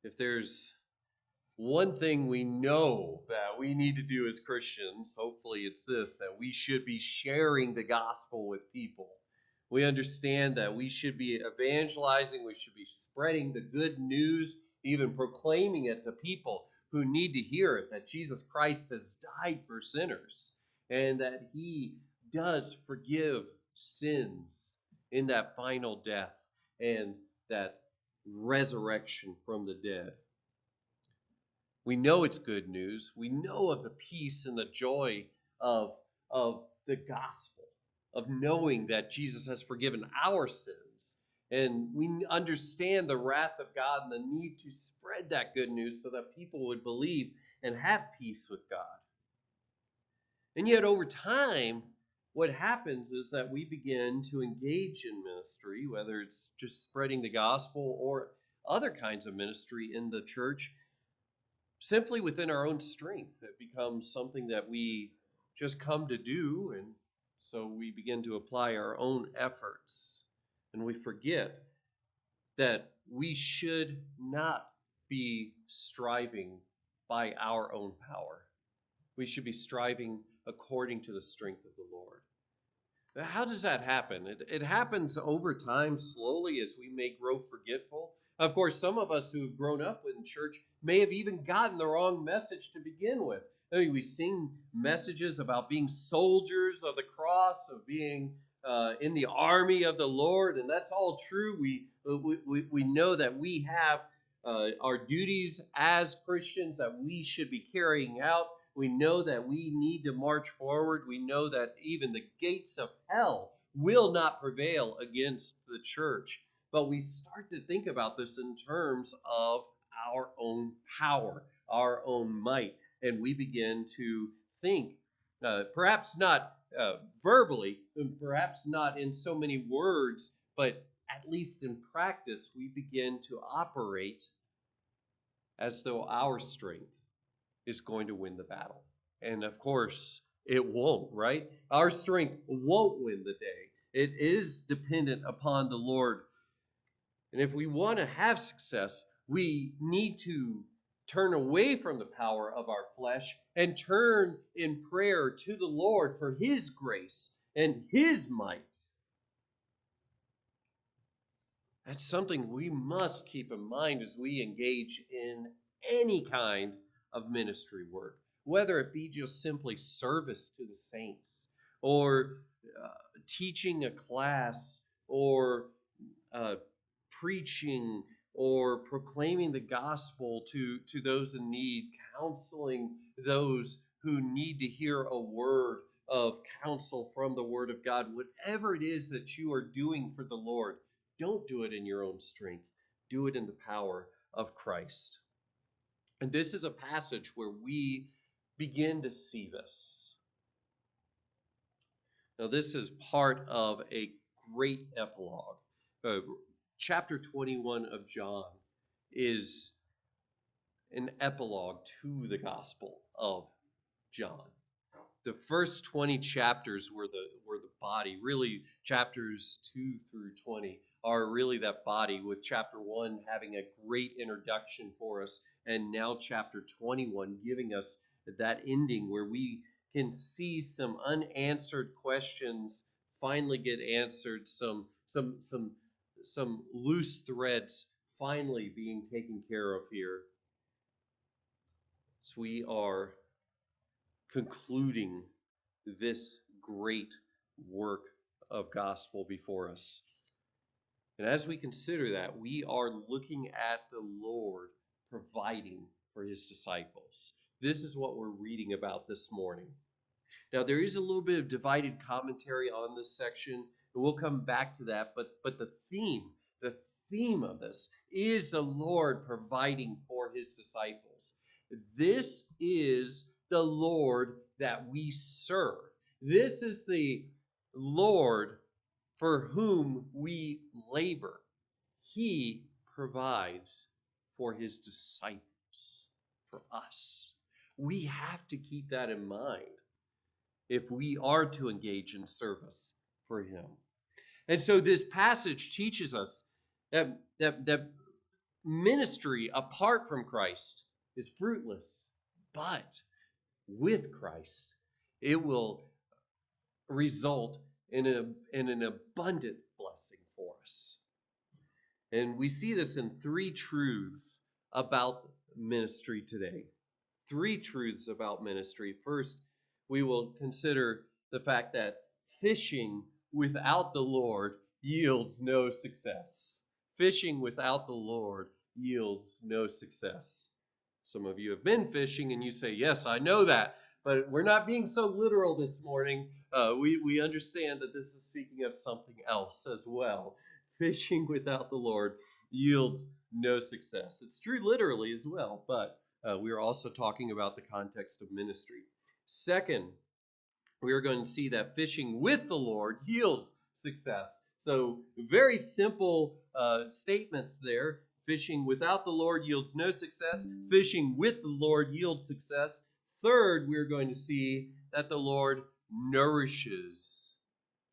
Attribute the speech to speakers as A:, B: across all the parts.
A: If there's one thing we know that we need to do as Christians, hopefully it's this, that we should be sharing the gospel with people. We understand that we should be evangelizing, we should be spreading the good news, even proclaiming it to people who need to hear it, that Jesus Christ has died for sinners and that he does forgive sins in that final death and that resurrection from the dead. We know it's good news. We know of the peace and the joy of, of the gospel, of knowing that Jesus has forgiven our sins. And we understand the wrath of God and the need to spread that good news so that people would believe and have peace with God. And yet, over time, what happens is that we begin to engage in ministry, whether it's just spreading the gospel or other kinds of ministry in the church, simply within our own strength. It becomes something that we just come to do, and so we begin to apply our own efforts. And we forget that we should not be striving by our own power. We should be striving according to the strength of the Lord. How does that happen? It happens over time, slowly, as we may grow forgetful. Of course, some of us who've grown up in church may have even gotten the wrong message to begin with. I mean, we sing messages about being soldiers of the cross, of being in the army of the Lord, and that's all true. We know that we have our duties as Christians that we should be carrying out. We know that we need to march forward. We know that even the gates of hell will not prevail against the church. But we start to think about this in terms of our own power, our own might. And we begin to think, perhaps not verbally, and perhaps not in so many words, but at least in practice, we begin to operate as though our strength is going to win the battle. And of course, it won't, right? Our strength won't win the day. It is dependent upon the Lord. And if we want to have success, we need to turn away from the power of our flesh and turn in prayer to the Lord for his grace and his might. That's something we must keep in mind as we engage in any kind of ministry work, whether it be just simply service to the saints or teaching a class or uh, preaching or proclaiming the gospel to those in need, counseling those who need to hear a word of counsel from the word of God. Whatever it is that you are doing for the Lord, don't do it in your own strength. Do it in the power of Christ. And this is a passage where we begin to see this. Now, this is part of a great epilogue. Chapter 21 of John is an epilogue to the Gospel of John. The first 20 chapters were the body. Really, chapters 2 through 20 are really that body, with chapter 1 having a great introduction for us, and now chapter 21 giving us that ending where we can see some unanswered questions finally get answered, some loose threads finally being taken care of here. So we are concluding this great work of gospel before us. And as we consider that, we are looking at the Lord providing for his disciples. This is what we're reading about this morning. Now, there is a little bit of divided commentary on this section, and we'll come back to that, but the theme of this is the Lord providing for his disciples. This is the Lord that we serve. This is the Lord for whom we labor. He provides for his disciples, for us. We have to keep that in mind if we are to engage in service for him. And so this passage teaches us that ministry apart from Christ is fruitless, but with Christ, it will result in an abundant blessing for us. And we see this in three truths about ministry today. Three truths about ministry. First, we will consider the fact that fishing without the Lord yields no success. Fishing without the Lord yields no success. Some of you have been fishing and you say, yes, I know that. But we're not being so literal this morning. We understand that this is speaking of something else as well. Fishing without the Lord yields no success. It's true literally as well, but we are also talking about the context of ministry. Second, we are going to see that fishing with the Lord yields success. So very simple statements there. Fishing without the Lord yields no success. Fishing with the Lord yields success. Third, we're going to see that the Lord nourishes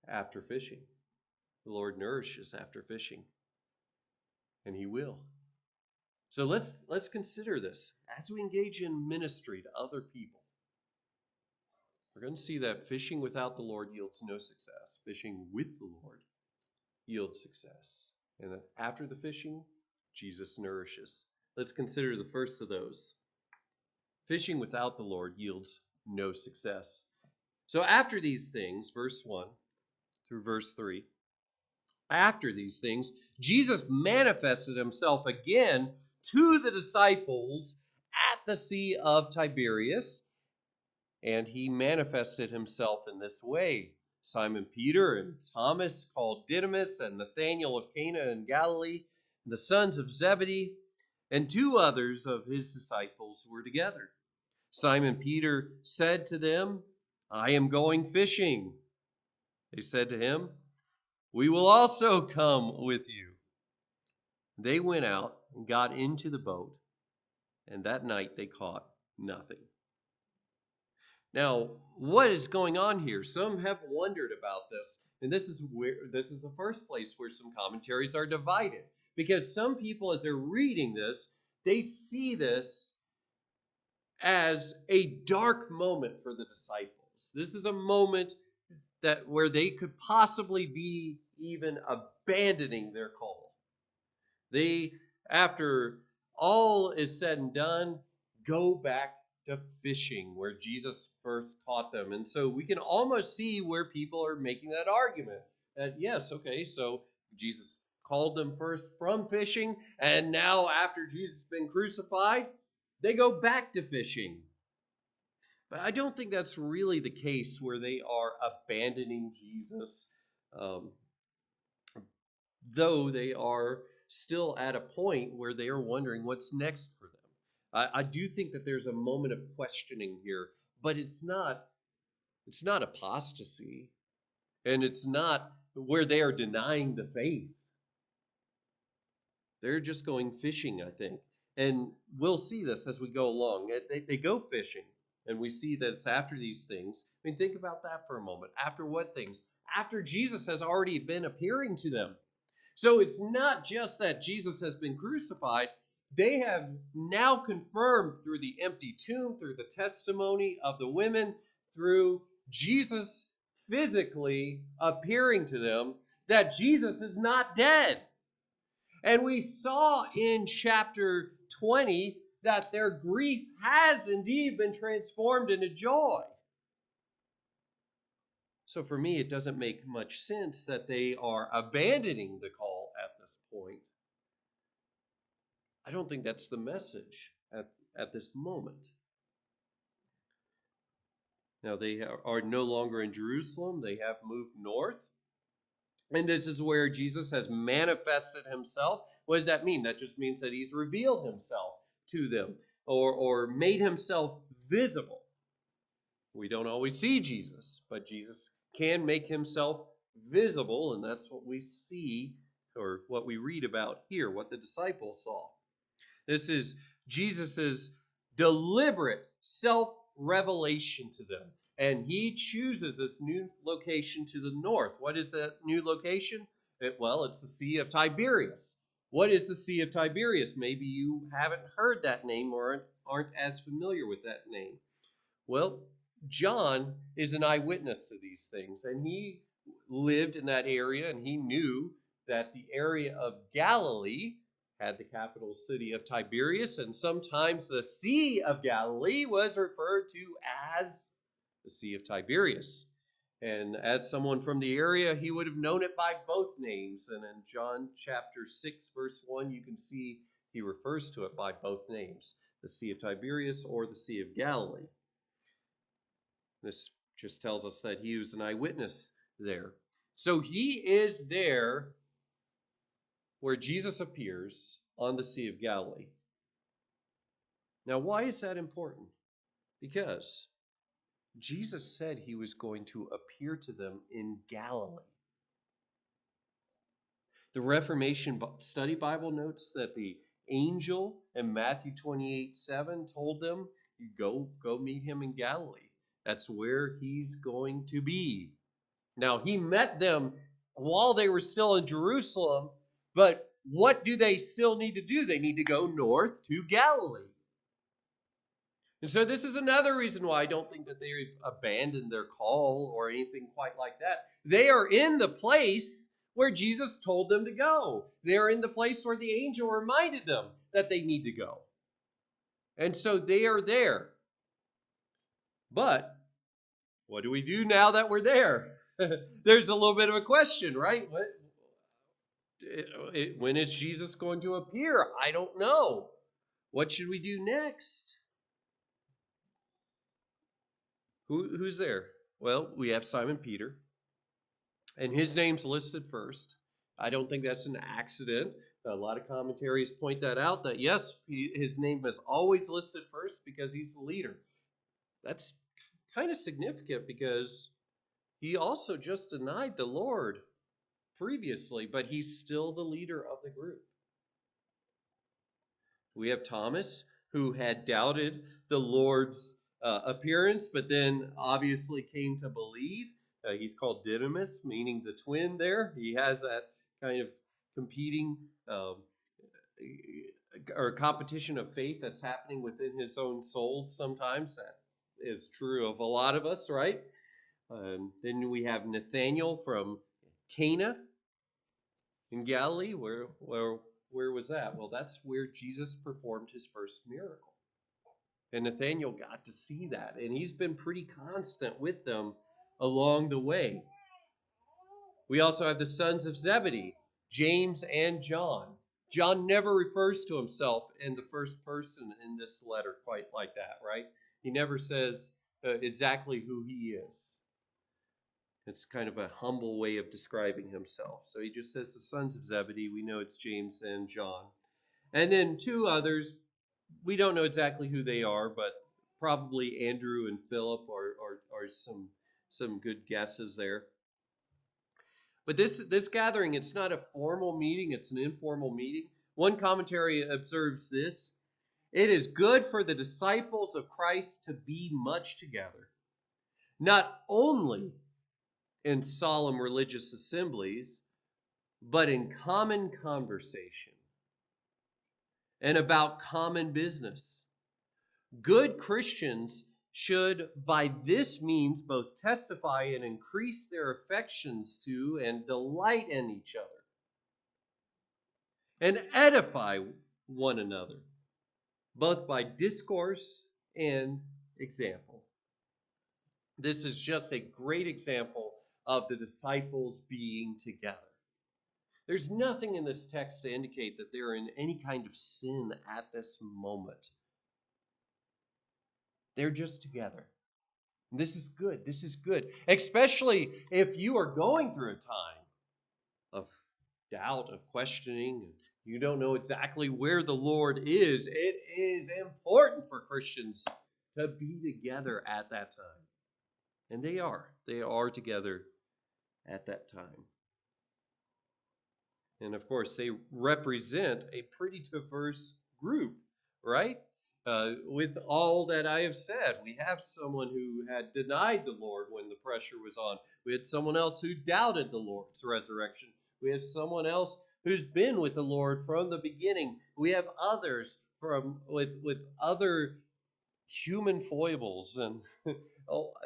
A: after fishing. The Lord nourishes after fishing, and He will. So let's consider this as we engage in ministry to other people. We're going to see that fishing without the Lord yields no success. Fishing with the Lord yields success. And then after the fishing, Jesus nourishes. Let's consider the first of those. Fishing without the Lord yields no success. So after these things, verse 1 through verse 3, after these things, Jesus manifested himself again to the disciples at the Sea of Tiberias, and he manifested himself in this way. Simon Peter and Thomas, called Didymus, and Nathanael of Cana in Galilee, and the sons of Zebedee, and two others of his disciples were together. Simon Peter said to them, I am going fishing. They said to him, we will also come with you. They went out and got into the boat, and that night they caught nothing. Now, what is going on here? Some have wondered about this, and this is the first place where some commentaries are divided, because some people, as they're reading this, they see this as a dark moment for the disciples. This is a moment where they could possibly be even abandoning their call. They, after all is said and done, go back to fishing where Jesus first caught them. And so we can almost see where people are making that argument that, yes, okay, so Jesus called them first from fishing, and now after Jesus has been crucified, they go back to fishing. But I don't think that's really the case where they are abandoning Jesus, though they are still at a point where they are wondering what's next for them. I do think that there's a moment of questioning here, but it's not apostasy, and it's not where they are denying the faith. They're just going fishing, I think. And we'll see this as we go along. They go fishing, and we see that it's after these things. I mean, think about that for a moment. After what things? After Jesus has already been appearing to them. So it's not just that Jesus has been crucified. They have now confirmed through the empty tomb, through the testimony of the women, through Jesus physically appearing to them, that Jesus is not dead. And we saw in chapter 20 that their grief has indeed been transformed into joy. So for me, it doesn't make much sense that they are abandoning the call at this point. I don't think that's the message at this moment. Now, they are no longer in Jerusalem. They have moved north. And this is where Jesus has manifested himself. What does that mean? That just means that he's revealed himself to them or made himself visible. We don't always see Jesus, but Jesus can make himself visible, and that's what we see or what we read about here, what the disciples saw. This is Jesus's deliberate self-revelation to them. And he chooses this new location to the north. What is that new location? It's the Sea of Tiberias. What is the Sea of Tiberias? Maybe you haven't heard that name or aren't as familiar with that name. Well, John is an eyewitness to these things, and he lived in that area, and he knew that the area of Galilee had the capital city of Tiberias, and sometimes the Sea of Galilee was referred to as the Sea of Tiberias. And as someone from the area, he would have known it by both names. And in John chapter 6, verse 1, you can see he refers to it by both names, the Sea of Tiberias or the Sea of Galilee. This just tells us that he was an eyewitness there. So he is there where Jesus appears on the Sea of Galilee. Now, why is that important? Because Jesus said he was going to appear to them in Galilee. The Reformation Study Bible notes that the angel in Matthew 28:7 told them, "You go meet him in Galilee. That's where he's going to be." Now, he met them while they were still in Jerusalem, but what do they still need to do? They need to go north to Galilee. And so this is another reason why I don't think that they've abandoned their call or anything quite like that. They are in the place where Jesus told them to go. They're in the place where the angel reminded them that they need to go. And so they are there. But what do we do now that we're there? There's a little bit of a question, right? When is Jesus going to appear? I don't know. What should we do next? Who's there? Well, we have Simon Peter, and his name's listed first. I don't think that's an accident. A lot of commentaries point that out, that yes, his name is always listed first because he's the leader. That's kind of significant because he also just denied the Lord previously, but he's still the leader of the group. We have Thomas, who had doubted the Lord's appearance, but then obviously came to believe. He's called Didymus, meaning the twin there. He has that kind of competing or competition of faith that's happening within his own soul sometimes. That is true of a lot of us, right? Then we have Nathanael from Cana in Galilee. Where was that? Well, that's where Jesus performed his first miracle. And Nathanael got to see that. And he's been pretty constant with them along the way. We also have the sons of Zebedee, James and John. John never refers to himself in the first person in this letter quite like that, right? He never says exactly who he is. It's kind of a humble way of describing himself. So he just says the sons of Zebedee. We know it's James and John. And then two others, we don't know exactly who they are, but probably Andrew and Philip are some good guesses there. But this gathering, it's not a formal meeting, it's an informal meeting. One commentary observes this: it is good for the disciples of Christ to be much together, not only in solemn religious assemblies, but in common conversation and about common business. Good Christians should, by this means, both testify and increase their affections to and delight in each other, and edify one another, both by discourse and example. This is just a great example of the disciples being together. There's nothing in this text to indicate that they're in any kind of sin at this moment. They're just together. This is good. This is good. Especially if you are going through a time of doubt, of questioning, and you don't know exactly where the Lord is. It is important for Christians to be together at that time. And they are. They are together at that time. And of course, they represent a pretty diverse group, right? With all that I have said, we have someone who had denied the Lord when the pressure was on. We had someone else who doubted the Lord's resurrection. We have someone else who's been with the Lord from the beginning. We have others with other human foibles and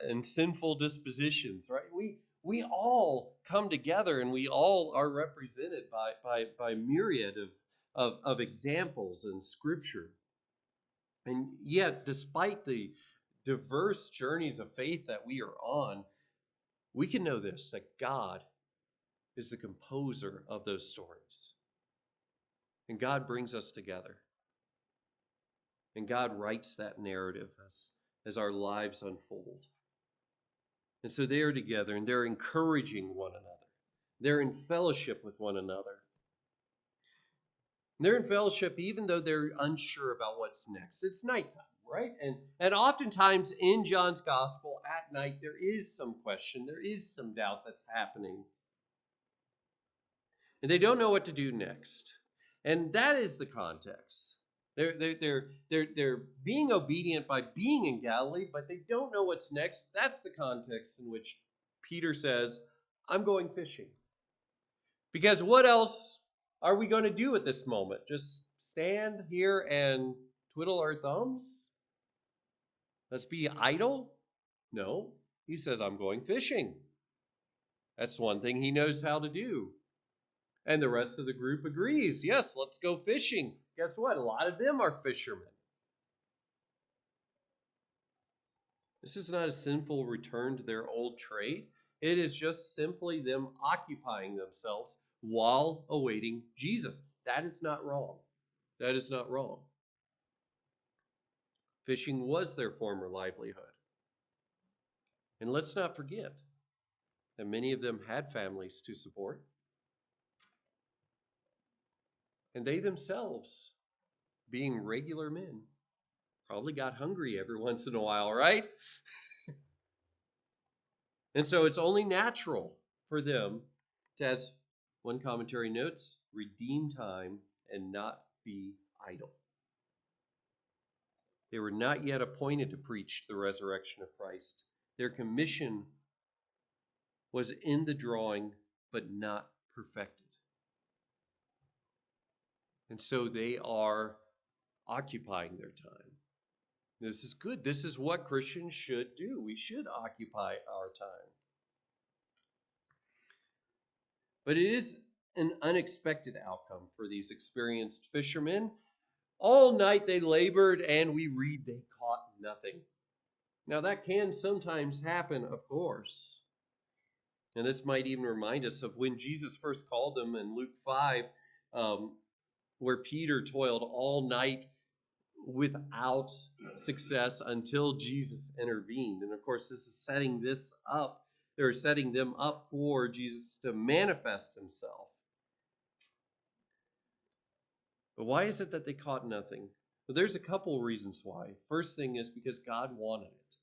A: and sinful dispositions, right? We all come together and we all are represented by myriad of examples in Scripture. And yet, despite the diverse journeys of faith that we are on, we can know this, that God is the composer of those stories. And God brings us together. And God writes that narrative as our lives unfold. And so they are together and they're encouraging one another. They're in fellowship with one another. And they're in fellowship even though they're unsure about what's next. It's nighttime, right? And oftentimes in John's gospel at night, there is some question, there is some doubt that's happening. And they don't know what to do next. And that is the context. They're being obedient by being in Galilee, but they don't know what's next. That's the context in which Peter says, I'm going fishing. Because what else are we going to do at this moment? Just stand here and twiddle our thumbs? Let's be idle? No. He says, I'm going fishing. That's one thing he knows how to do. And the rest of the group agrees. Yes, let's go fishing. Guess what? A lot of them are fishermen. This is not a sinful return to their old trade. It is just simply them occupying themselves while awaiting Jesus. That is not wrong. That is not wrong. Fishing was their former livelihood. And let's not forget that many of them had families to support. And they themselves, being regular men, probably got hungry every once in a while, right? And so it's only natural for them to, as one commentary notes, redeem time and not be idle. They were not yet appointed to preach the resurrection of Christ. Their commission was in the drawing, but not perfected. And so they are occupying their time. This is good. This is what Christians should do. We should occupy our time. But it is an unexpected outcome for these experienced fishermen. All night they labored, and we read they caught nothing. Now, that can sometimes happen, of course. And this might even remind us of when Jesus first called them in Luke 5, where Peter toiled all night without success until Jesus intervened. And of course, this is setting this up. They're setting them up for Jesus to manifest himself. But why is it that they caught nothing? Well, there's a couple reasons why. First thing is because God wanted it.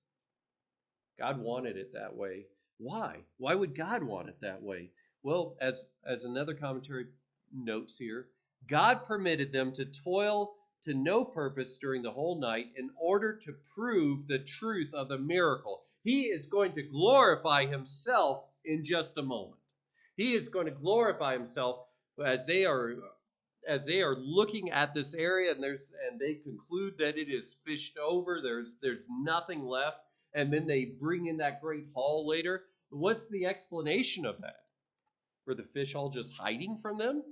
A: God wanted it that way. Why? Why would God want it that way? Well, as another commentary notes here, God permitted them to toil to no purpose during the whole night in order to prove the truth of the miracle. He is going to glorify himself in just a moment. He is going to glorify himself as they are looking at this area and they conclude that it is fished over. There's nothing left, and then they bring in that great haul later. What's the explanation of that? Were the fish all just hiding from them?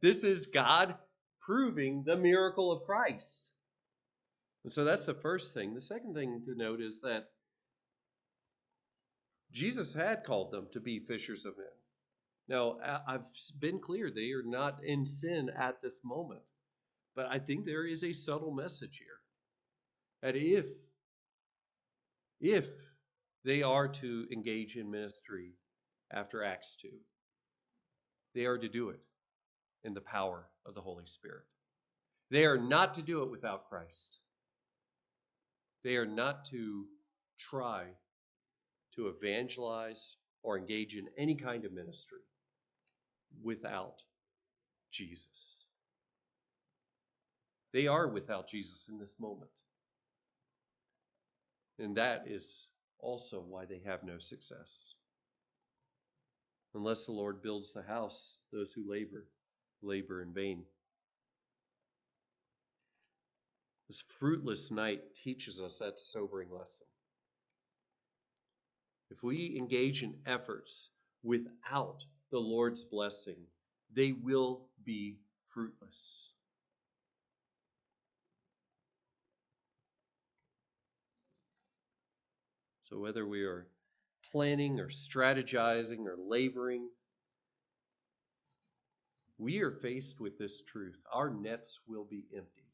A: This is God proving the miracle of Christ. And so that's the first thing. The second thing to note is that Jesus had called them to be fishers of men. Now, I've been clear, they are not in sin at this moment. But I think there is a subtle message here. That if they are to engage in ministry after Acts 2, they are to do it in the power of the Holy Spirit. They are not to do it without Christ. They are not to try to evangelize or engage in any kind of ministry without Jesus. They are without Jesus in this moment. And that is also why they have no success. Unless the Lord builds the house, those who labor in vain. This fruitless night teaches us that sobering lesson. If we engage in efforts without the Lord's blessing, they will be fruitless. So whether we are planning or strategizing or laboring, we are faced with this truth. Our nets will be empty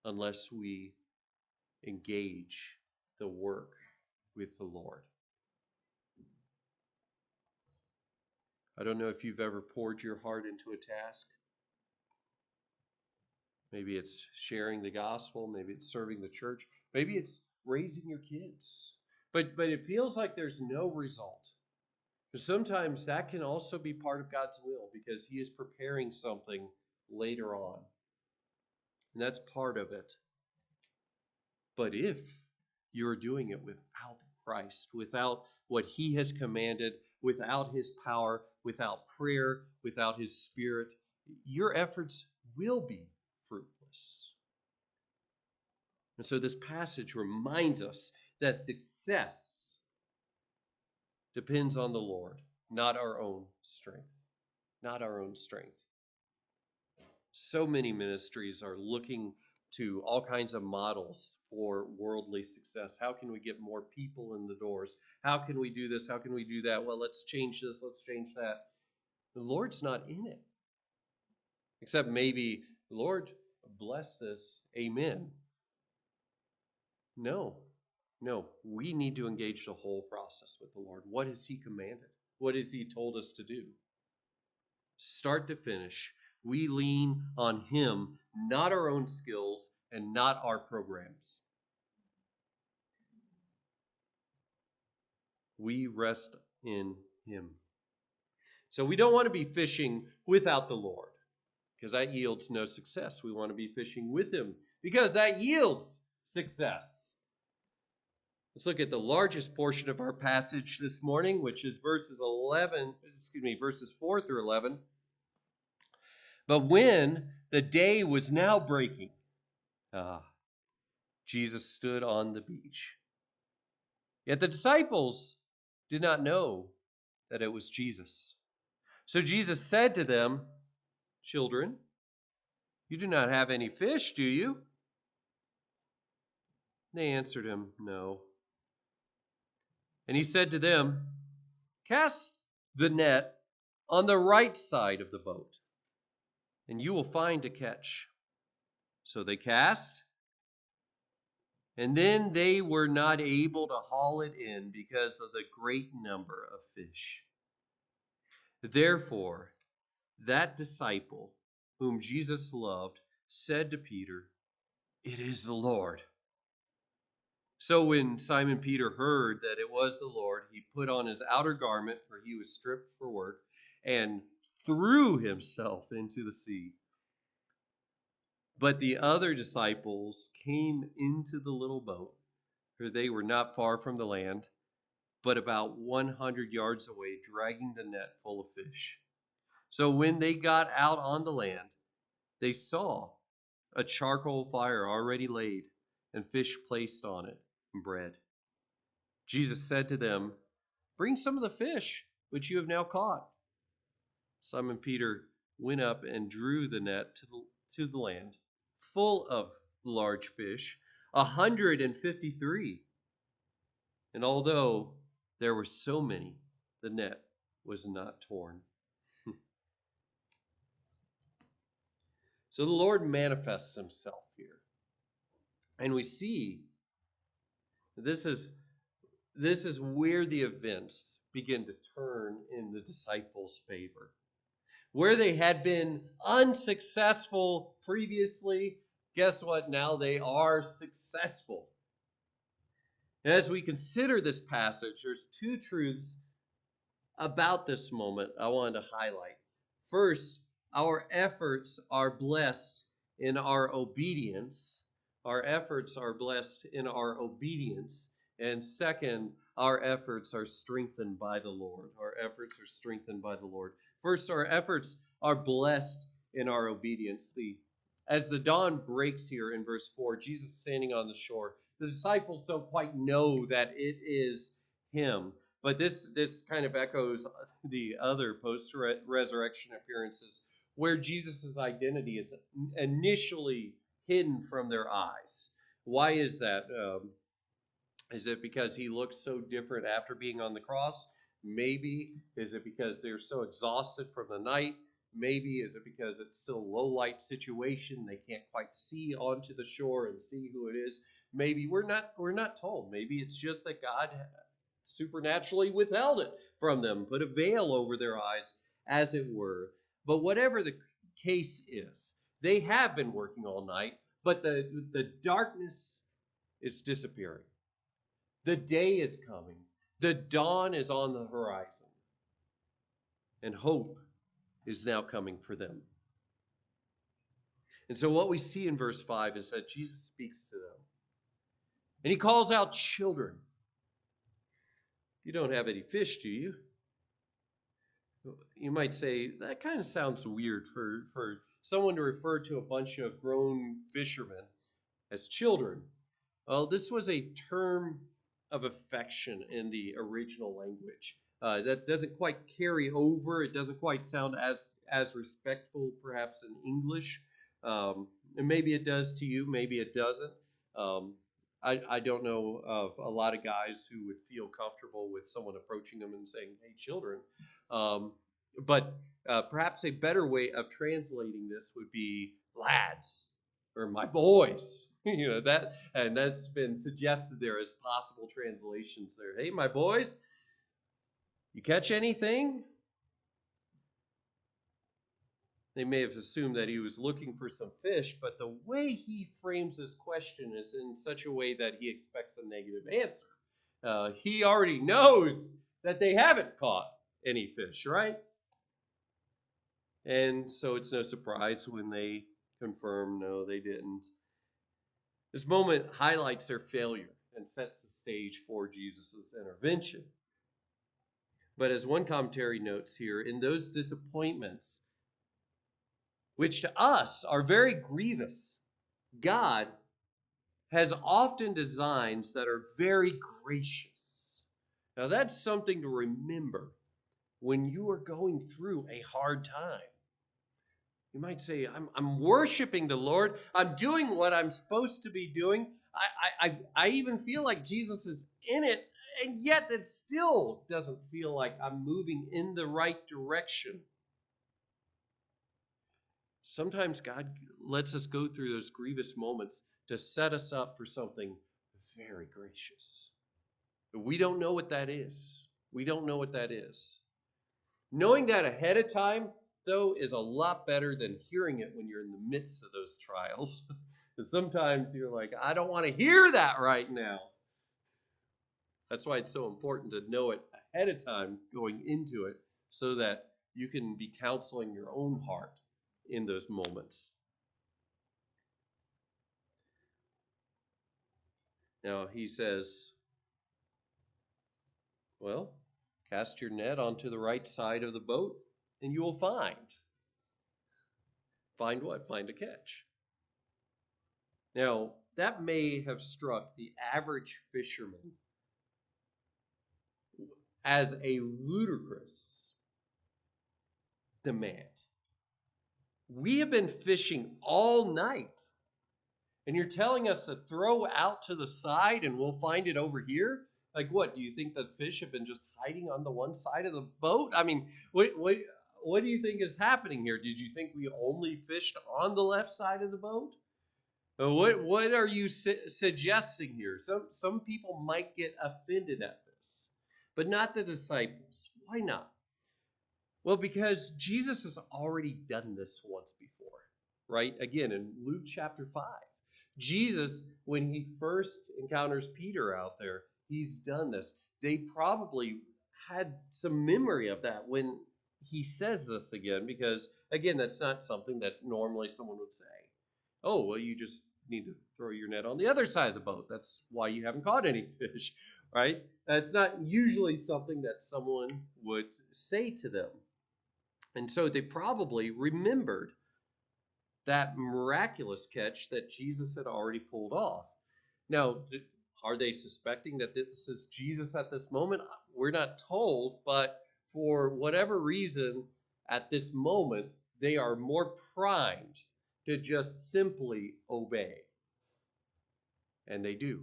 A: unless we engage the work with the Lord. I don't know if you've ever poured your heart into a task. Maybe it's sharing the gospel. Maybe it's serving the church. Maybe it's raising your kids. But it feels like there's no result. But sometimes that can also be part of God's will because he is preparing something later on. And that's part of it. But if you're doing it without Christ, without what he has commanded, without his power, without prayer, without his spirit, your efforts will be fruitless. And so this passage reminds us that success depends on the Lord, not our own strength. Not our own strength. So many ministries are looking to all kinds of models for worldly success. How can we get more people in the doors? How can we do this? How can we do that? Well, let's change this. Let's change that. The Lord's not in it. Except maybe, Lord, bless this. Amen. No. We need to engage the whole process with the Lord. What has he commanded? What has he told us to do? Start to finish, we lean on him, not our own skills and not our programs. We rest in him. So we don't want to be fishing without the Lord because that yields no success. We want to be fishing with him because that yields success. Let's look at the largest portion of our passage this morning, which is verses 4 through 11. But when the day was now breaking, Jesus stood on the beach. Yet the disciples did not know that it was Jesus. So Jesus said to them, "Children, you do not have any fish, do you?" They answered him, "No." And he said to them, "Cast the net on the right side of the boat, and you will find a catch." So they cast, and then they were not able to haul it in because of the great number of fish. Therefore, that disciple whom Jesus loved said to Peter, "It is the Lord." So when Simon Peter heard that it was the Lord, he put on his outer garment, for he was stripped for work, and threw himself into the sea. But the other disciples came into the little boat, for they were not far from the land, but about 100 yards away, dragging the net full of fish. So when they got out on the land, they saw a charcoal fire already laid, and fish placed on it, and bread. Jesus said to them, "Bring some of the fish which you have now caught." Simon Peter went up and drew the net to the land, full of large fish, 153. And although there were so many, the net was not torn. So the Lord manifests himself here. And we see this is where the events begin to turn in the disciples' favor. Where they had been unsuccessful previously, guess what? Now they are successful. As we consider this passage, there's two truths about this moment I wanted to highlight. First, our efforts are blessed in our obedience. Our efforts are blessed in our obedience. And second, our efforts are strengthened by the Lord. Our efforts are strengthened by the Lord. First, our efforts are blessed in our obedience. As the dawn breaks here in verse 4, Jesus standing on the shore, the disciples don't quite know that it is him. But this kind of echoes the other post-resurrection appearances where Jesus' identity is initially hidden from their eyes. Why is that? Is it because he looks so different after being on the cross? Maybe. Is it because they're so exhausted from the night? Maybe. Is it because it's still a low light situation? They can't quite see onto the shore and see who it is. Maybe we're not told. Maybe it's just that God supernaturally withheld it from them, put a veil over their eyes, as it were. But whatever the case is, they have been working all night, but the darkness is disappearing. The day is coming. The dawn is on the horizon. And hope is now coming for them. And so what we see in verse 5 is that Jesus speaks to them. And he calls out children. You don't have any fish, do you? You might say, that kind of sounds weird for someone to refer to a bunch of grown fishermen as children. Well, this was a term of affection in the original language. That doesn't quite carry over. It doesn't quite sound as respectful, perhaps, in English. And maybe it does to you. Maybe it doesn't. I don't know of a lot of guys who would feel comfortable with someone approaching them and saying, "Hey, children." But perhaps a better way of translating this would be lads or my boys. And that's been suggested there as possible translations there. Hey, my boys, you catch anything? They may have assumed that he was looking for some fish, but the way he frames this question is in such a way that he expects a negative answer. He already knows that they haven't caught any fish, right? And so it's no surprise when they confirm, no, they didn't. This moment highlights their failure and sets the stage for Jesus' intervention. But as one commentary notes here, in those disappointments, which to us are very grievous, God has often designs that are very gracious. Now that's something to remember when you are going through a hard time. You might say, I'm worshiping the Lord. I'm doing what I'm supposed to be doing. I even feel like Jesus is in it, and yet it still doesn't feel like I'm moving in the right direction. Sometimes God lets us go through those grievous moments to set us up for something very gracious. But we don't know what that is. We don't know what that is. Knowing that ahead of time, though, is a lot better than hearing it when you're in the midst of those trials. Because sometimes you're like, I don't want to hear that right now. That's why it's so important to know it ahead of time going into it so that you can be counseling your own heart in those moments. Now he says, well, cast your net onto the right side of the boat and you will find. Find what? Find a catch. Now, that may have struck the average fisherman as a ludicrous demand. We have been fishing all night, and you're telling us to throw out to the side and we'll find it over here? Like what? Do you think the fish have been just hiding on the one side of the boat? I mean, what do you think is happening here? Did you think we only fished on the left side of the boat? What are you suggesting here? Some people might get offended at this, but not the disciples. Why not? Well, because Jesus has already done this once before, right? Again, in Luke chapter 5. Jesus, when he first encounters Peter out there, he's done this. They probably had some memory of that when he says this again, because, again, that's not something that normally someone would say. Oh, well, you just need to throw your net on the other side of the boat. That's why you haven't caught any fish. right? That's not usually something that someone would say to them. And so they probably remembered that miraculous catch that Jesus had already pulled off. Now, are they suspecting that this is Jesus at this moment? We're not told, but for whatever reason, at this moment, they are more primed to just simply obey. And they do,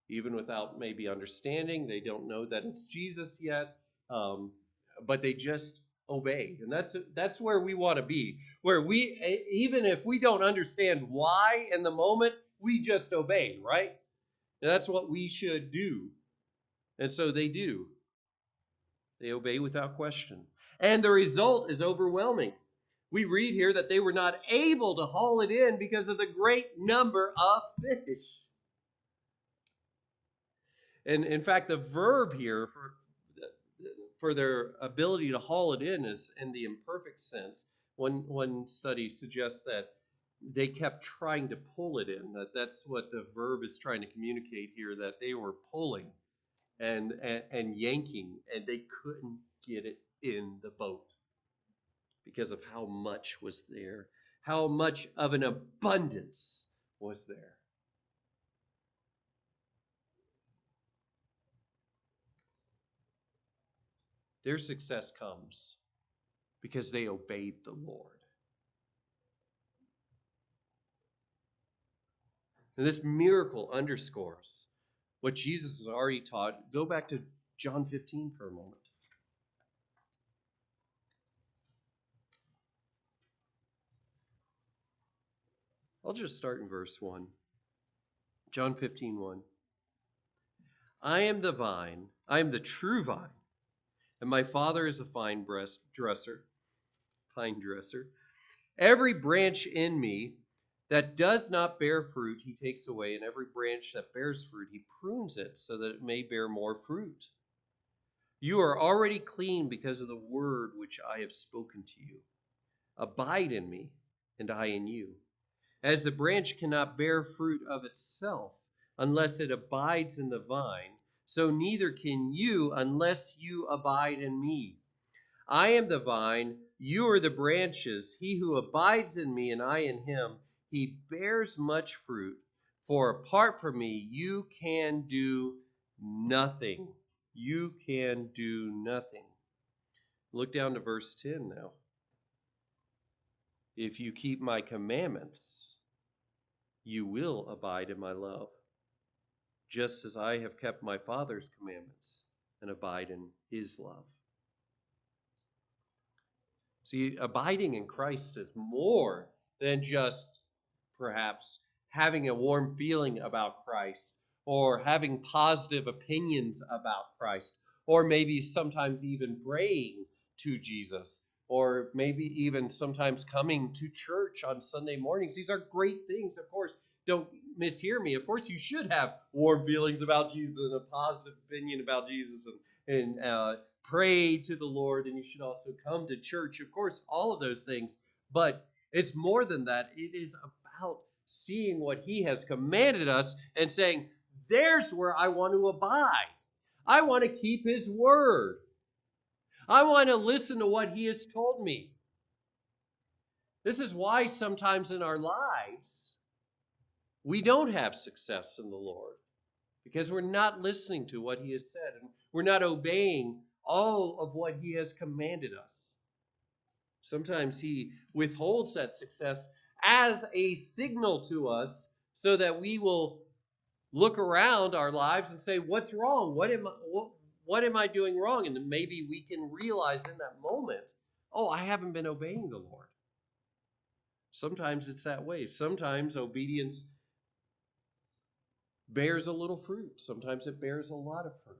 A: even without maybe understanding. They don't know that it's Jesus yet, but they just obey. And that's where we want to be, where we, even if we don't understand why in the moment, we just obey, right? And that's what we should do. And so they do. They obey without question. And the result is overwhelming. We read here that they were not able to haul it in because of the great number of fish. And in fact, the verb here for their ability to haul it in is in the imperfect sense. One study suggests that they kept trying to pull it in. That's what the verb is trying to communicate here, that they were pulling and yanking, and they couldn't get it in the boat because of how much was there, how much of an abundance was there. Their success comes because they obeyed the Lord. And this miracle underscores what Jesus has already taught. Go back to John 15 for a moment. I'll just start in verse 1. John 15:1. I am the vine, I am the true vine, and my Father is a vine dresser. Every branch in me that does not bear fruit, he takes away, and every branch that bears fruit, he prunes it so that it may bear more fruit. You are already clean because of the word which I have spoken to you. Abide in me, and I in you. As the branch cannot bear fruit of itself unless it abides in the vine, so neither can you unless you abide in me. I am the vine, you are the branches. He who abides in me and I in him, he bears much fruit. For apart from me, you can do nothing. You can do nothing. Look down to verse 10 now. If you keep my commandments, you will abide in my love, just as I have kept my Father's commandments and abide in his love. See, abiding in Christ is more than just perhaps having a warm feeling about Christ or having positive opinions about Christ, or maybe sometimes even praying to Jesus, or maybe even sometimes coming to church on Sunday mornings. These are great things, of course. Don't mishear me. Of course, you should have warm feelings about Jesus and a positive opinion about Jesus and pray to the Lord, and you should also come to church. Of course, all of those things. But it's more than that. It is about seeing what he has commanded us and saying, there's where I want to abide. I want to keep his word. I want to listen to what he has told me. This is why sometimes in our lives, we don't have success in the Lord, because we're not listening to what he has said, and we're not obeying all of what he has commanded us. Sometimes he withholds that success as a signal to us so that we will look around our lives and say, what's wrong? What am I doing wrong? And then maybe we can realize in that moment, oh, I haven't been obeying the Lord. Sometimes it's that way. Sometimes obedience bears a little fruit. Sometimes it bears a lot of fruit.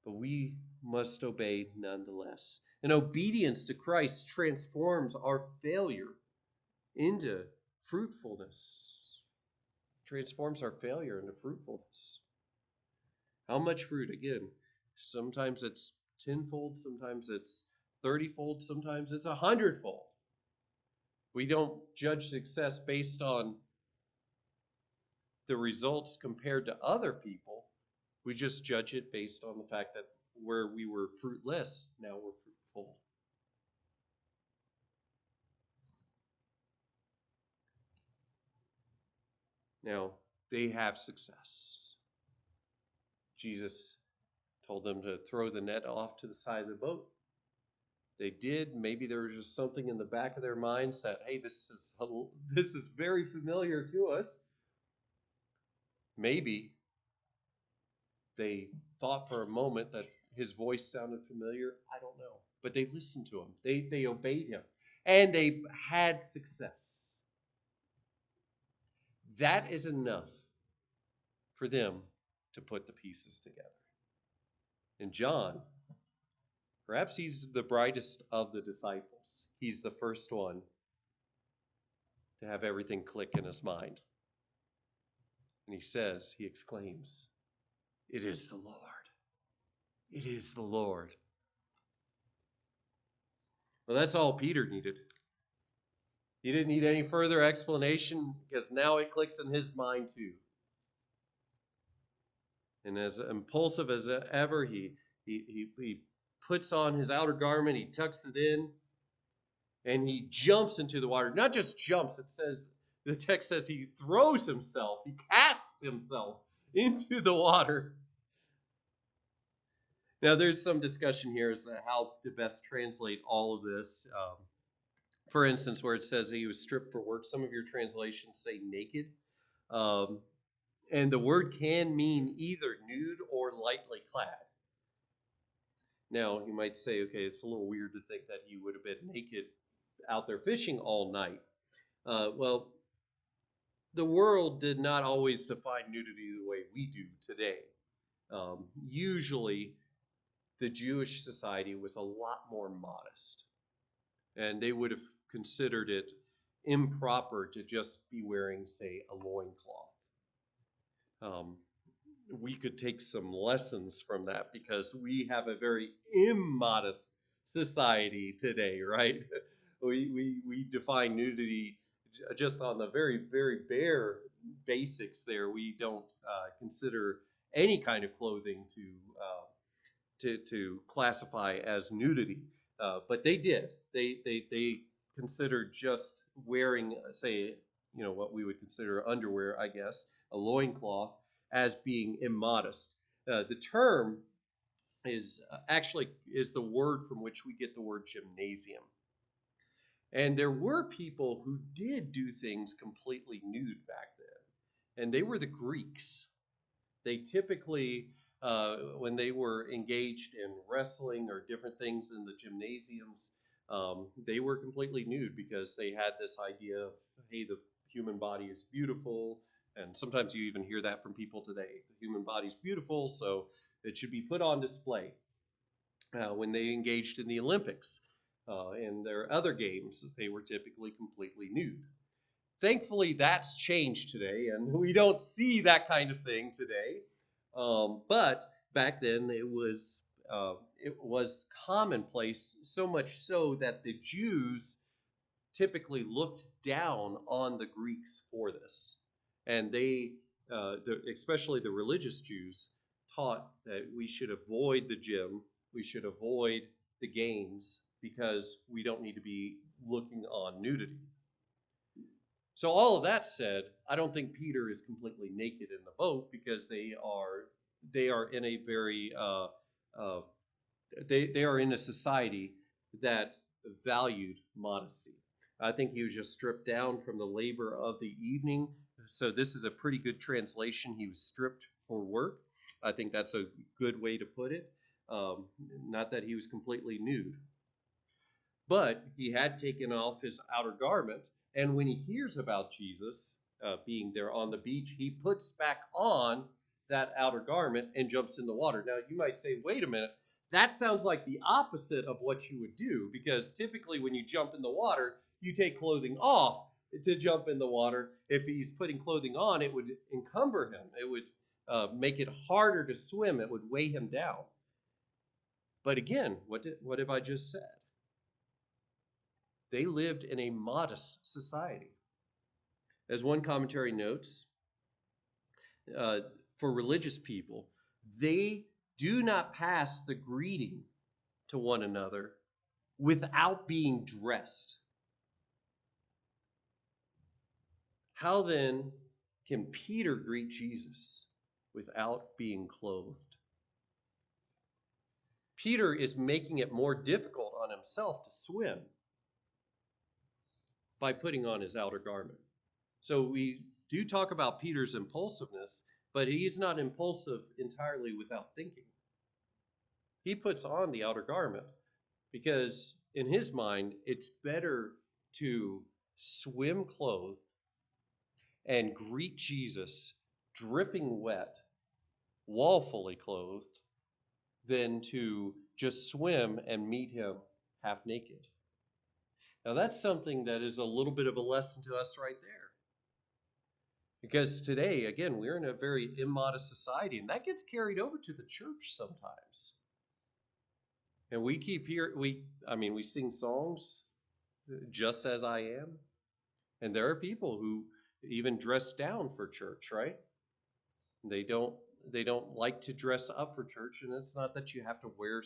A: But we must obey nonetheless. And obedience to Christ transforms our failure into fruitfulness. Transforms our failure into fruitfulness. How much fruit? Again, sometimes it's tenfold, sometimes it's 30-fold, sometimes it's 100-fold. We don't judge success based on the results compared to other people. We just judge it based on the fact that where we were fruitless, now we're fruitful. Now, they have success. Jesus told them to throw the net off to the side of the boat. They did. Maybe there was just something in the back of their minds that, hey, this is very familiar to us. Maybe they thought for a moment that his voice sounded familiar. I don't know. But they listened to him. They obeyed him. And they had success. That is enough for them to put the pieces together. And John, perhaps he's the brightest of the disciples. He's the first one to have everything click in his mind. And he exclaims, "It is the Lord. It is the Lord." Well, that's all Peter needed. He didn't need any further explanation because now it clicks in his mind too. And as impulsive as ever, he puts on his outer garment, he tucks it in, and he jumps into the water. Not just jumps, the text says he throws himself, he casts himself into the water. Now, there's some discussion here as to how to best translate all of this. For instance, where it says he was stripped for work, some of your translations say naked. And the word can mean either nude or lightly clad. Now, you might say, okay, it's a little weird to think that he would have been naked out there fishing all night. Well, the world did not always define nudity the way we do today. Usually, the Jewish society was a lot more modest, and they would have considered it improper to just be wearing, say, a loincloth. We could take some lessons from that because we have a very immodest society today, right? We define nudity just on the very, very bare basics there. We don't consider any kind of clothing to classify as nudity, but they did. They considered just wearing, say, what we would consider underwear, I guess, a loincloth, as being immodest. The term is the word from which we get the word gymnasium. And there were people who did do things completely nude back then, and they were the Greeks. They typically, when they were engaged in wrestling or different things in the gymnasiums, they were completely nude because they had this idea of, hey, the human body is beautiful. And sometimes you even hear that from people today. The human body is beautiful, so it should be put on display. When they engaged in the Olympics and their other games, they were typically completely nude. Thankfully, that's changed today, and we don't see that kind of thing today. But back then, it was commonplace, so much so that the Jews typically looked down on the Greeks for this. And they, especially the religious Jews, taught that we should avoid the gym, we should avoid the games, because we don't need to be looking on nudity. So all of that said, I don't think Peter is completely naked in the boat, because they are in a very they are in a society that valued modesty. I think he was just stripped down from the labor of the evening. So this is a pretty good translation. He was stripped for work. I think that's a good way to put it. Not that he was completely nude, but he had taken off his outer garment. And when he hears about Jesus being there on the beach, he puts back on that outer garment and jumps in the water. Now, you might say, wait a minute, that sounds like the opposite of what you would do, because typically when you jump in the water, you take clothing off to jump in the water. If he's putting clothing on, it would encumber him. It would make it harder to swim. It would weigh him down. But again, what have I just said? They lived in a modest society. As one commentary notes, for religious people, they do not pass the greeting to one another without being dressed. How then can Peter greet Jesus without being clothed? Peter is making it more difficult on himself to swim by putting on his outer garment. So we do talk about Peter's impulsiveness, but he's not impulsive entirely without thinking. He puts on the outer garment because in his mind, it's better to swim clothed and greet Jesus dripping wet while fully clothed than to just swim and meet him half naked. Now, that's something that is a little bit of a lesson to us right there. Because today, again, we're in a very immodest society, and that gets carried over to the church sometimes. And we keep here, we sing songs, just as I am. And there are people who even dress down for church, right? They don't like to dress up for church, and it's not that you have to wear.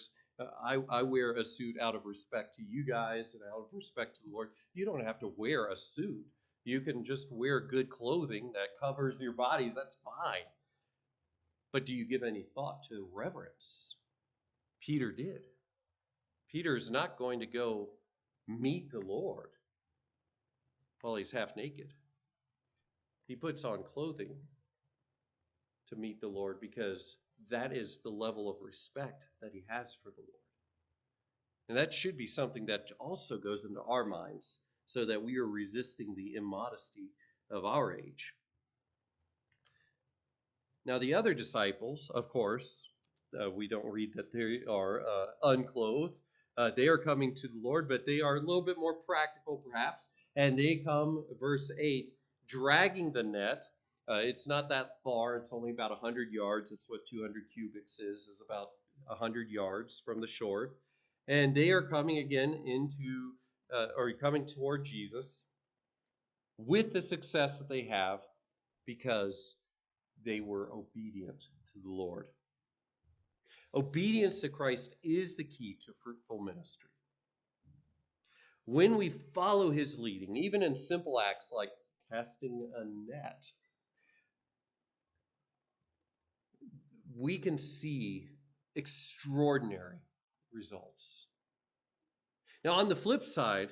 A: I wear a suit out of respect to you guys and out of respect to the Lord. You don't have to wear a suit. You can just wear good clothing that covers your bodies. That's fine. But do you give any thought to reverence? Peter did. Peter is not going to go meet the Lord while he's half naked. He puts on clothing to meet the Lord because that is the level of respect that he has for the Lord. And that should be something that also goes into our minds so that we are resisting the immodesty of our age. Now, the other disciples, of course, we don't read that they are unclothed. They are coming to the Lord, but they are a little bit more practical, perhaps. And they come, verse 8, dragging the net. It's not that far. It's only about 100 yards. It's what 200 cubits is about 100 yards from the shore. And they are coming again coming toward Jesus with the success that they have because they were obedient to the Lord. Obedience to Christ is the key to fruitful ministry. When we follow his leading, even in simple acts like casting a net, we can see extraordinary results. Now, on the flip side,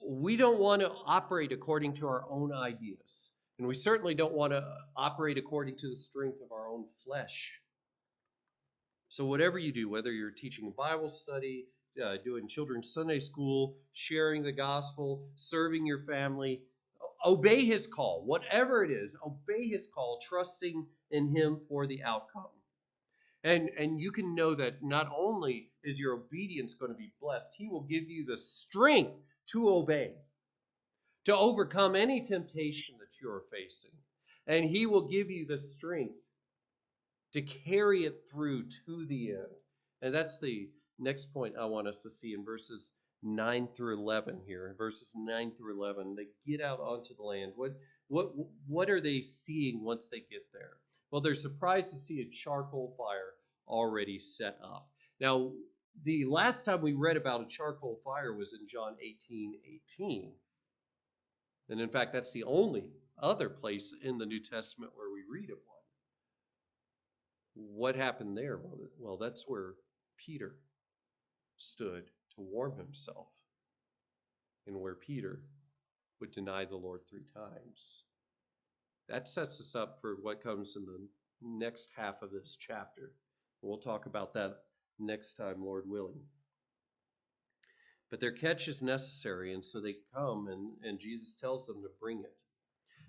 A: we don't want to operate according to our own ideas. And we certainly don't want to operate according to the strength of our own flesh. So whatever you do, whether you're teaching a Bible study, doing children's Sunday school, sharing the gospel, serving your family, obey his call. Whatever it is, obey his call, trusting in him for the outcome. And you can know that not only is your obedience going to be blessed, he will give you the strength to obey, to overcome any temptation that you are facing. And he will give you the strength to carry it through to the end. And that's the next point I want us to see in verses 9 through 11 here. Verses 9 through 11, they get out onto the land. What are they seeing once they get there? Well, they're surprised to see a charcoal fire already set up. Now, the last time we read about a charcoal fire was in John 18:18. And in fact, that's the only other place in the New Testament where we read of one. What happened there? Well, that's where Peter stood to warm himself, and where Peter would deny the Lord 3 times. That sets us up for what comes in the next half of this chapter. We'll talk about that next time, Lord willing. But their catch is necessary, and so they come, and Jesus tells them to bring it.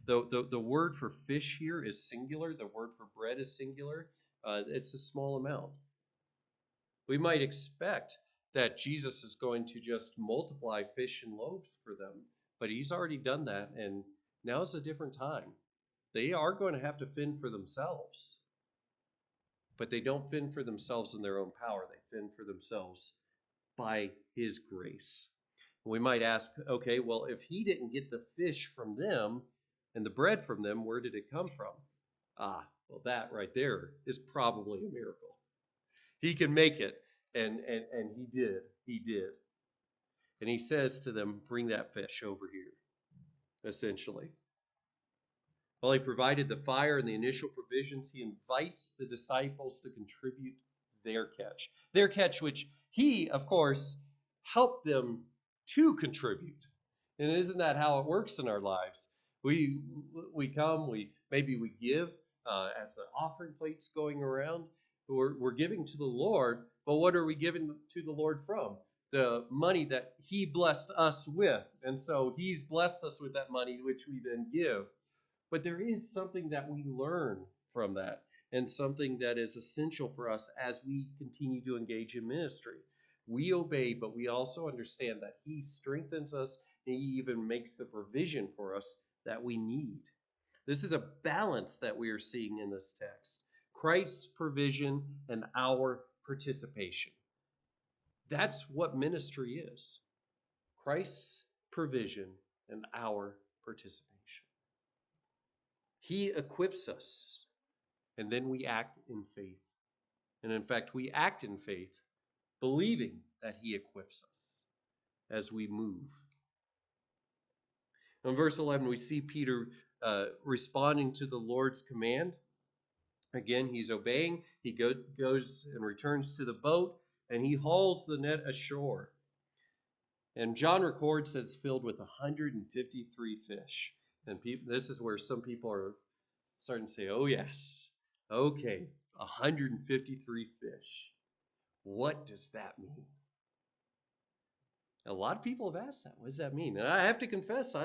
A: The word for fish here is singular. The word for bread is singular. It's a small amount. We might expect that Jesus is going to just multiply fish and loaves for them, but he's already done that, and now is a different time. They are going to have to fend for themselves, but they don't fend for themselves in their own power. They fend for themselves by his grace. We might ask, okay, well, if he didn't get the fish from them and the bread from them, where did it come from? Well, that right there is probably a miracle. He can make it, and he did. He did. And he says to them, bring that fish over here, essentially. While he provided the fire and the initial provisions, he invites the disciples to contribute their catch. Their catch, which he, of course, helped them to contribute. And isn't that how it works in our lives? We come, maybe we give as the offering plates going around. We're giving to the Lord, but what are we giving to the Lord from? The money that he blessed us with. And so he's blessed us with that money, which we then give. But there is something that we learn from that, and something that is essential for us as we continue to engage in ministry. We obey, but we also understand that he strengthens us, and he even makes the provision for us that we need. This is a balance that we are seeing in this text. Christ's provision and our participation. That's what ministry is. Christ's provision and our participation. He equips us, and then we act in faith. And in fact, we act in faith, believing that he equips us as we move. In verse 11, we see Peter responding to the Lord's command. Again, he's obeying. He goes and returns to the boat, and he hauls the net ashore. And John records that it's filled with 153 fish. And this is where some people are starting to say, oh, yes, okay, 153 fish. What does that mean? A lot of people have asked that. What does that mean? And I have to confess,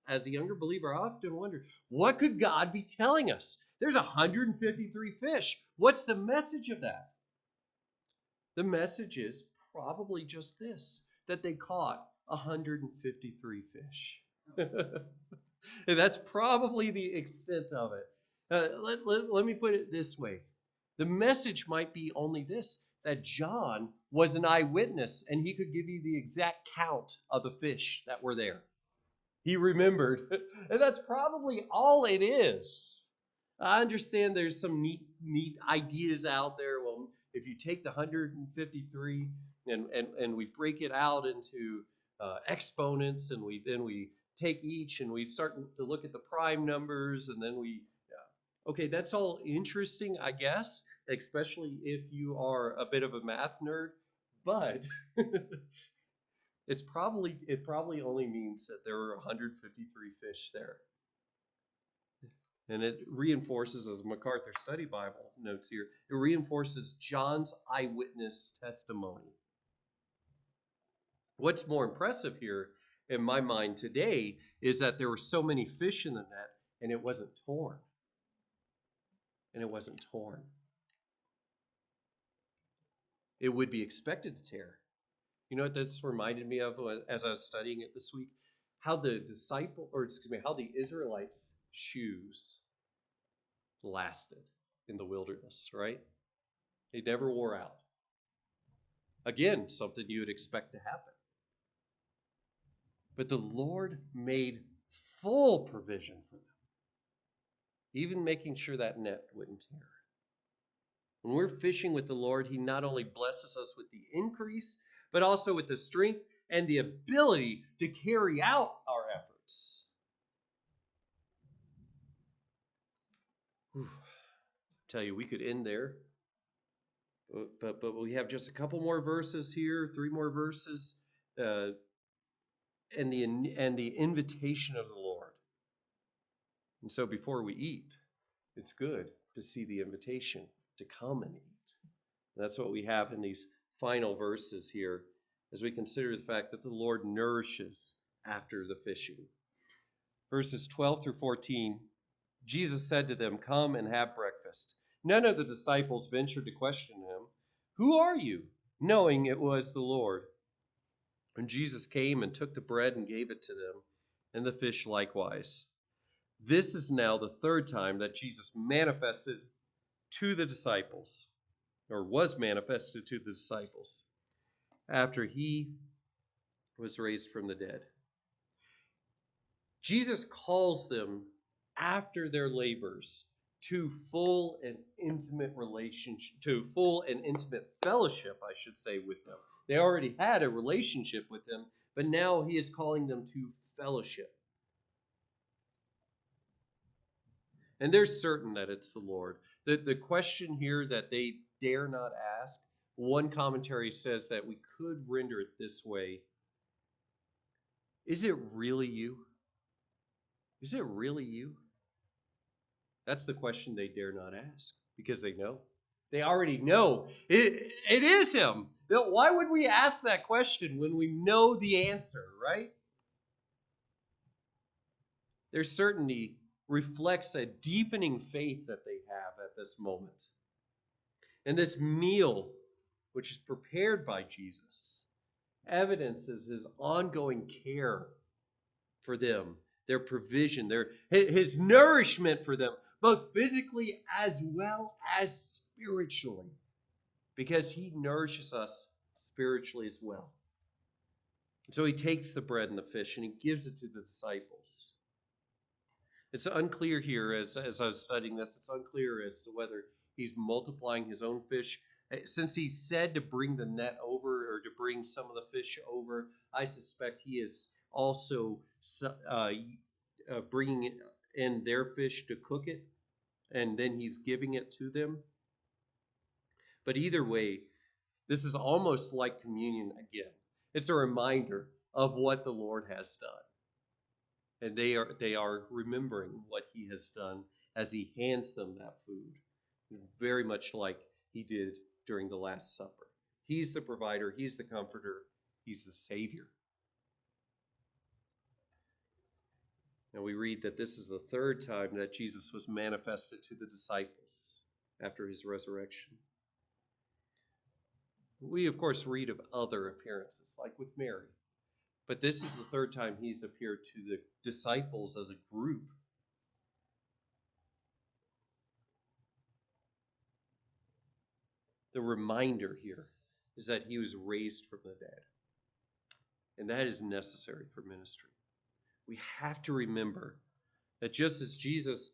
A: as a younger believer, I often wondered, what could God be telling us? There's 153 fish. What's the message of that? The message is probably just this, that they caught 153 fish. And that's probably the extent of it. Let me put it this way. The message might be only this, that John was an eyewitness and he could give you the exact count of the fish that were there. He remembered. And that's probably all it is. I understand there's some neat ideas out there. Well, if you take the 153 and we break it out into exponents, and we take each and we start to look at the prime numbers, and then okay, that's all interesting, I guess, especially if you are a bit of a math nerd, but it probably only means that there were 153 fish there. And it reinforces, as MacArthur Study Bible notes here, it reinforces John's eyewitness testimony. What's more impressive here in my mind today is that there were so many fish in the net and it wasn't torn. And it wasn't torn. It would be expected to tear. You know what this reminded me of as I was studying it this week? How the how the Israelites' shoes lasted in the wilderness, right? They never wore out. Again, something you would expect to happen. But the Lord made full provision for them, even making sure that net wouldn't tear. When we're fishing with the Lord, he not only blesses us with the increase, but also with the strength and the ability to carry out our efforts. Whew. Tell you, we could end there, but we have just a couple more verses here, 3 more verses, and the invitation of the Lord. And so before we eat, it's good to see the invitation to come and eat. And that's what we have in these final verses here, as we consider the fact that the Lord nourishes after the fishing. Verses 12 through 14, Jesus said to them, "Come and have breakfast." None of the disciples ventured to question him, "Who are you?" knowing it was the Lord. And Jesus came and took the bread and gave it to them, and the fish likewise. This is now the 3rd time that Jesus manifested to the disciples, or was manifested to the disciples, after he was raised from the dead. Jesus calls them after their labors to full and intimate relationship, to full and intimate fellowship, I should say, with him. They already had a relationship with him, but now he is calling them to fellowship. And they're certain that it's the Lord. The question here that they dare not ask, one commentary says that we could render it this way: is it really you? Is it really you? That's the question they dare not ask, because they know. They already know it is him. Why would we ask that question when we know the answer, right? Their certainty reflects a deepening faith that they have at this moment. And this meal, which is prepared by Jesus, evidences his ongoing care for them, their provision, his nourishment for them, both physically as well as spiritually, because he nourishes us spiritually as well. So he takes the bread and the fish and he gives it to the disciples. It's unclear here, as I was studying this, it's unclear as to whether he's multiplying his own fish. Since he said to bring the net over, or to bring some of the fish over, I suspect he is also bringing in their fish to cook it, and then he's giving it to them. But either way, this is almost like communion again. It's a reminder of what the Lord has done. And they are remembering what he has done as he hands them that food, very much like he did during the Last Supper. He's the provider, he's the comforter, he's the Savior. And we read that this is the third time that Jesus was manifested to the disciples after his resurrection. We, of course, read of other appearances, like with Mary. But this is the third time he's appeared to the disciples as a group. The reminder here is that he was raised from the dead. And that is necessary for ministry. We have to remember that just as Jesus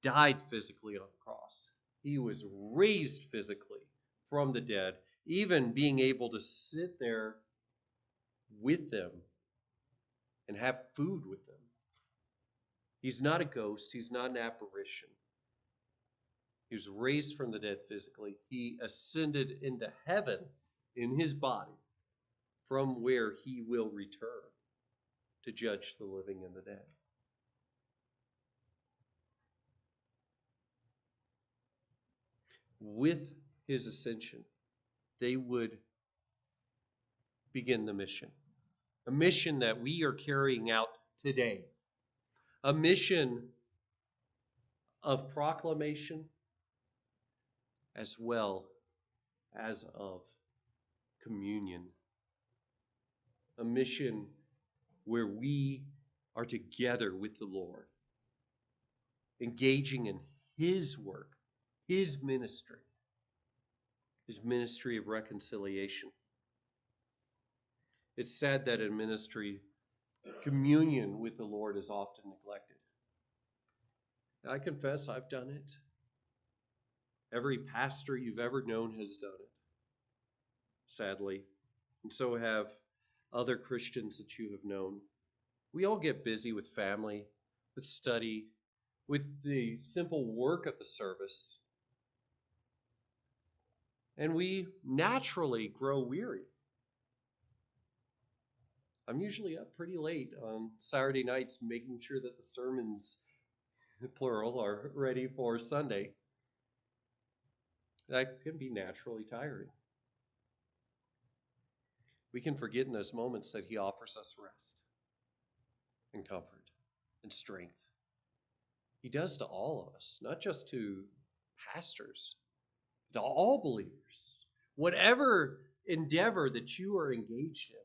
A: died physically on the cross, he was raised physically from the dead, even being able to sit there with them and have food with them. He's not a ghost. He's not an apparition. He was raised from the dead physically. He ascended into heaven in his body, from where he will return to judge the living and the dead. With his ascension, they would begin the mission, a mission that we are carrying out today, a mission of proclamation as well as of communion, a mission where we are together with the Lord, engaging in his work, his ministry of reconciliation. It's sad that in ministry, communion with the Lord is often neglected. I confess I've done it. Every pastor you've ever known has done it, sadly. And so have other Christians that you have known. We all get busy with family, with study, with the simple work of the service. And we naturally grow weary. I'm usually up pretty late on Saturday nights making sure that the sermons, plural, are ready for Sunday. That can be naturally tiring. We can forget in those moments that he offers us rest and comfort and strength. He does to all of us, not just to pastors, to all believers. Whatever endeavor that you are engaged in,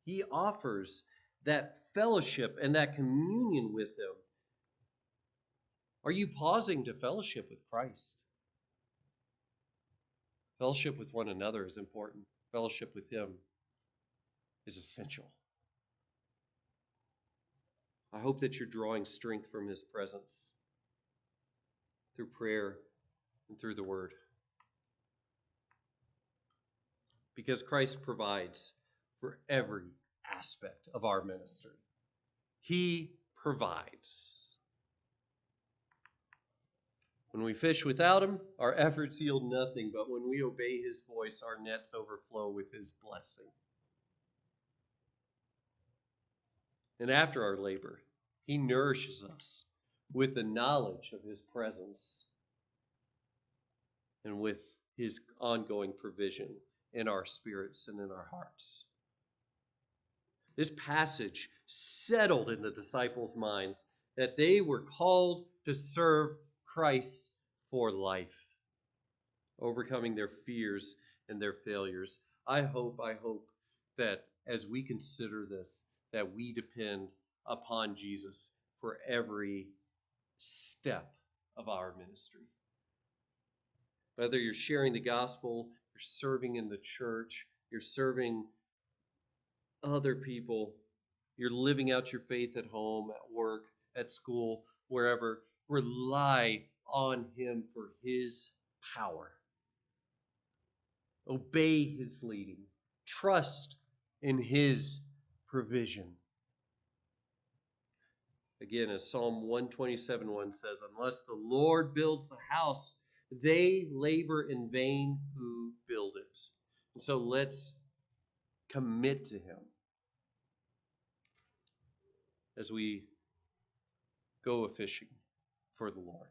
A: he offers that fellowship and that communion with him. Are you pausing to fellowship with Christ? Fellowship with one another is important. Fellowship with him is essential. I hope that you're drawing strength from his presence. through prayer, and through the Word. Because Christ provides for every aspect of our ministry. He provides. When we fish without him, our efforts yield nothing, but when we obey his voice, our nets overflow with his blessing. And after our labor, he nourishes us with the knowledge of his presence and with his ongoing provision in our spirits and in our hearts. This passage settled in the disciples' minds that they were called to serve Christ for life, overcoming their fears and their failures. I hope that as we consider this, that we depend upon Jesus for every step of our ministry. Whether you're sharing the gospel, you're serving in the church, you're serving other people, you're living out your faith at home, at work, at school, wherever, rely on him for his power. Obey his leading. Trust in his provision. Again, as Psalm 127:1 says, unless the Lord builds the house, they labor in vain who build it. And so let's commit to him as we go a fishing for the Lord.